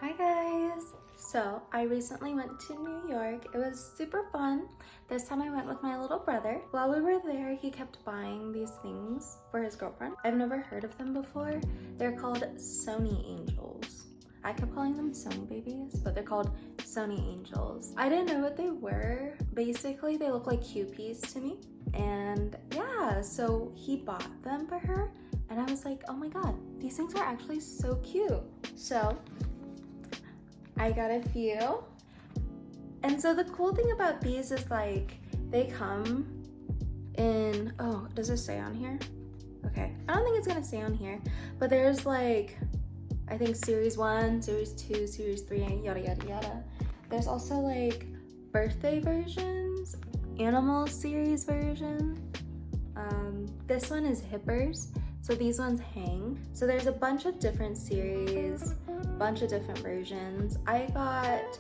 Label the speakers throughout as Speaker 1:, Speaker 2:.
Speaker 1: Hi guys! So I recently went to New York. It was super fun. This time I went with my little brother. While we were there, he kept buying these things for his girlfriend. I've never heard of them before. They're called Sonny angels. I kept calling them Sonny babies, but they're called Sonny angels. I didn't know what they were. Basically, they look like Kewpies to me. And yeah, so he bought them for her. And I was like, oh my god, these things are actually so cute. So I got a few. And so the cool thing about these is like they come in, oh, does it say on here? Okay, I don't think it's gonna say on here, but there's like, I think series 1, series 2, series 3, yada yada yada. There's also like birthday versions, animal series version. This one is hippers, so these ones hang. So there's a bunch of different series, bunch of different versions. I got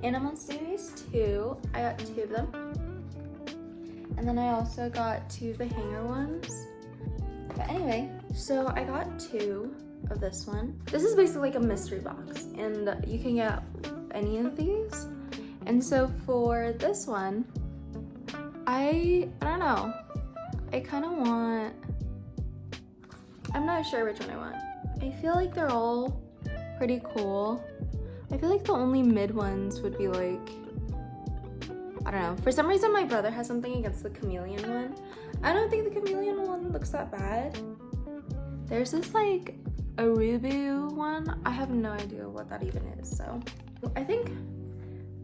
Speaker 1: animal series 2. I got 2 of them. And then I also got 2 of the hanger ones. But anyway, so I got 2 of this one. This is basically like a mystery box, and you can get any of these. And so for this one, I don't know. I kind of want, I'm not sure which one I want. I feel like they're all pretty cool. I feel like the only mid ones would be like, I don't know. For some reason, my brother has something against the chameleon one. I don't think the chameleon one looks that bad. There's this like a Rubu one. I have no idea what that even is. So I think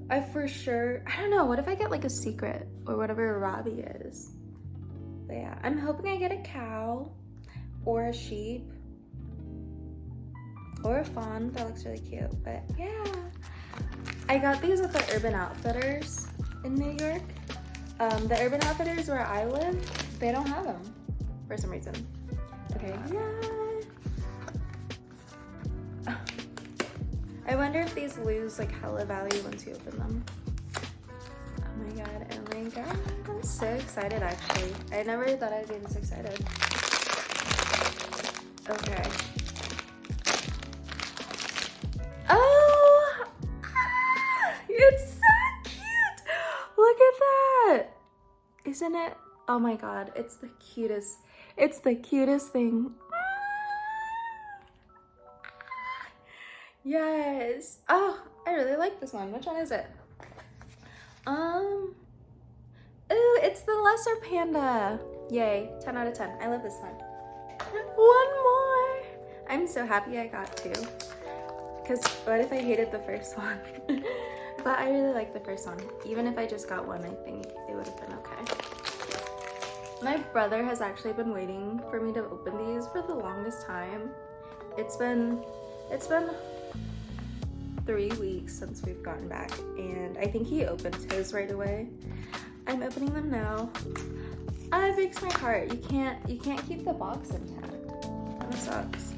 Speaker 1: I for sure, I don't know. What if I get like a secret or whatever a Robbie is? But yeah, I'm hoping I get a cow or a sheep or a fawn. That looks really cute. But yeah, I got these at the Urban Outfitters in New York. The Urban Outfitters where I live, they don't have them for some reason. Okay, yeah. I wonder if these lose like hella value once you open them. Oh my god, oh my god. I'm so excited actually. I never thought I'd be this excited. Okay. Oh! Ah, it's so cute! Look at that! Isn't it? Oh my god, it's the cutest. It's the cutest thing. Yes. Oh, I really like this one. Which one is it? Ooh, it's the lesser panda. Yay, 10 out of 10. I love this one. One more. I'm so happy I got 2. Because what if I hated the first one? But I really like the first one. Even if I just got one, I think it would have been okay. My brother has actually been waiting for me to open these for the longest time. It's been 3 weeks since we've gotten back, and I think he opened his right away. I'm opening them now. It breaks my heart. You can't keep the box intact. That sucks.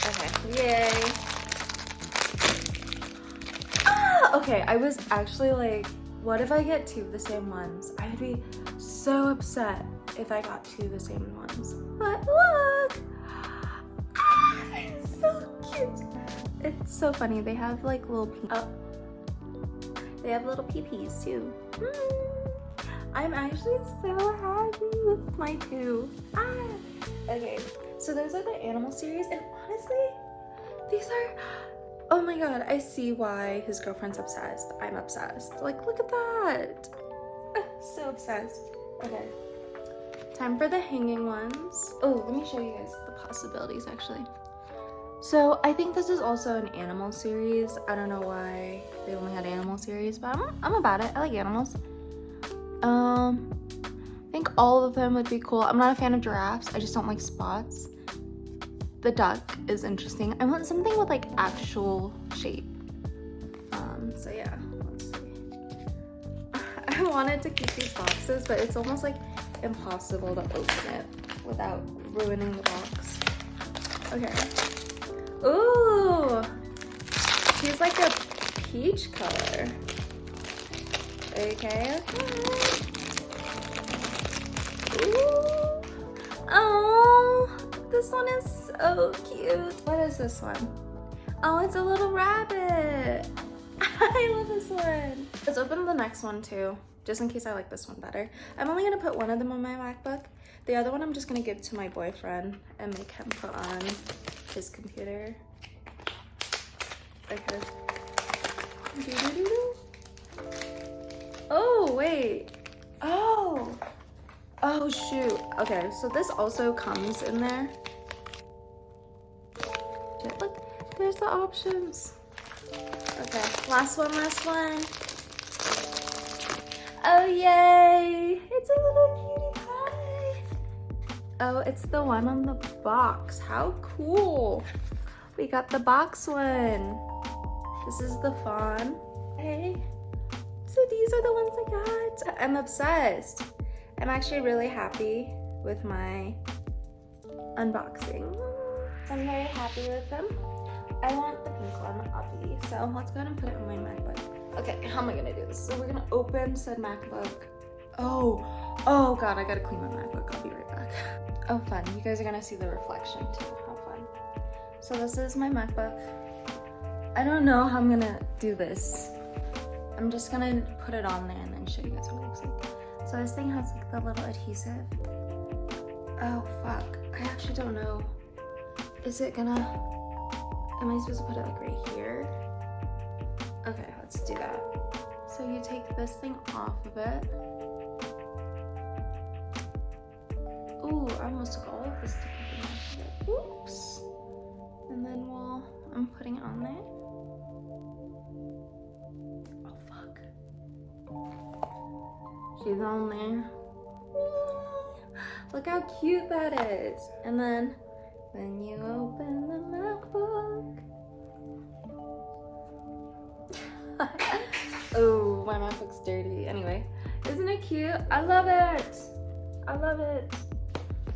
Speaker 1: Okay, yay. Okay, I was actually like, what if I get 2 of the same ones? I would be so upset if I got 2 of the same ones. But look! It's so cute. It's so funny. They have like little they have little pee-pees too. I'm actually so happy with my 2. Okay, so those are the animal series, and honestly, these are, oh my god, I see why his girlfriend's obsessed. I'm obsessed. Like, look at that. So obsessed. Okay. Time for the hanging ones. Oh, let me show you guys the possibilities actually. So I think this is also an animal series. I don't know why they only had animal series, but I'm about it. I like animals. I think all of them would be cool. I'm not a fan of giraffes. I just don't like spots. The duck is interesting. I want something with like actual shape. So yeah, let's see. I wanted to keep these boxes, but it's almost like impossible to open it without ruining the box. Okay. Ooh! He's like a peach color. Okay. Ooh! Oh! so cute. What is this one? Oh, it's a little rabbit. I love this one. Let's open the next one too, just in case I like this one better. I'm only gonna put one of them on my MacBook. The other one I'm just gonna give to my boyfriend and make him put on his computer. Okay. Oh, wait. Oh, shoot. Okay, so this also comes in there. Look, there's the options. Okay, last one. Oh, yay. It's a little cutie pie. Oh, it's the one on the box. How cool. We got the box one. This is the fawn. Hey. So these are the ones I got. I'm obsessed. I'm actually really happy with my unboxing. I'm very happy with them. I want the pink one, obviously. So let's go ahead and put it on my MacBook. Okay, how am I gonna do this? So we're gonna open said MacBook. Oh God, I gotta clean my MacBook. I'll be right back. Oh, fun. You guys are gonna see the reflection too. How fun. So this is my MacBook. I don't know how I'm gonna do this. I'm just gonna put it on there and then show you guys what it looks like. So this thing has like the little adhesive. Oh fuck, I actually don't know. Is it gonna, am I supposed to put it like right here? Okay, let's do that. So you take this thing off of it. Ooh, I almost took all of this sticky thing off of it. Oops. And then I'm putting it on there. She's on there. Look how cute that is. And then when you open the MacBook. Oh, my MacBook's dirty. Anyway, isn't it cute? I love it. I love it.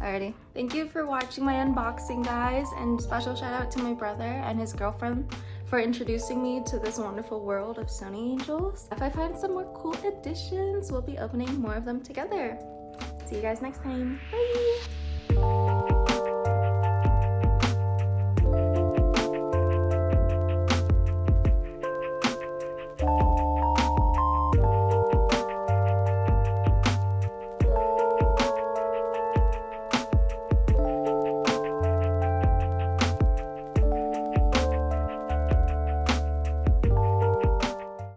Speaker 1: Alrighty. Thank you for watching my unboxing, guys. And special shout out to my brother and his girlfriend for introducing me to this wonderful world of Sonny angels. If I find some more cool additions, we'll be opening more of them together. See you guys next time. Bye!